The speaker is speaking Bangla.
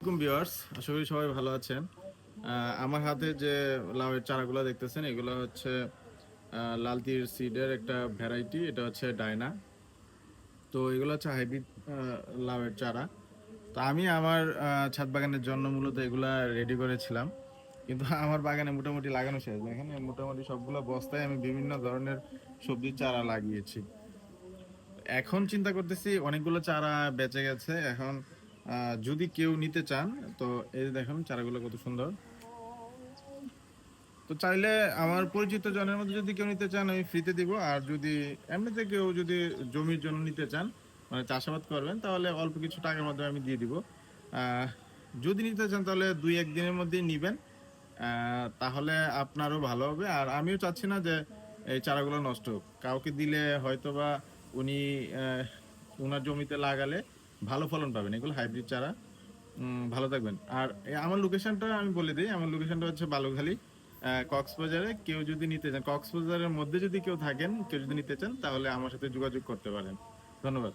ভিউয়ার্স, আশা করি সবাই ভালো আছেন। আমার হাতে যে লাউয়ের চারাগুলো দেখতেছেন এগুলো হচ্ছে লালতির সিডের একটা ভ্যারাইটি। এটা হচ্ছে ডায়না। তো এগুলো হচ্ছে হাইব্রিড লাউয়ের চারা। তো আমি আমার ছাদ বাগানের জন্য মূলত এগুলা রেডি করেছিলাম, কিন্তু আমার বাগানে মোটামুটি লাগানো শেষ। এখানে মোটামুটি সবগুলো বস্তায় আমি বিভিন্ন ধরনের সবজির চারা লাগিয়েছি। এখন চিন্তা করতেছি, অনেকগুলো চারা বেঁচে গেছে। এখন যদি কেউ নিতে চান, তো এই যে দেখুন চারাগুলো কত সুন্দর। তো চাইলে আমার পরিচিত জনের মধ্যে যদি কেউ নিতে চান আমি ফ্রিতে দিব। আর যদি এমনিতে কেউ যদি জমির জন্য নিতে চান, মানে চাষাবাদ করবেন, তাহলে অল্প কিছু টাকার মাধ্যমে আমি দিয়ে দিব। আহ, যদি নিতে চান তাহলে 2-1 দিনের মধ্যেই নিবেন। তাহলে আপনারও ভালো হবে। আর আমিও চাচ্ছি না যে এই চারাগুলো নষ্ট হোক। কাউকে দিলে হয়তোবা উনি ওনার জমিতে লাগালে ভালো ফলন পাবেন। এগুলো হাইব্রিড চারা। ভালো থাকবেন। আর আমার লোকেশনটা আমি বলে দিই, আমার লোকেশনটা হচ্ছে বালুখালী, কক্সবাজারে। কেউ যদি নিতে চান, কক্সবাজারের মধ্যে যদি কেউ থাকেন, কেউ যদি নিতে চান, তাহলে আমার সাথে যোগাযোগ করতে পারেন। ধন্যবাদ।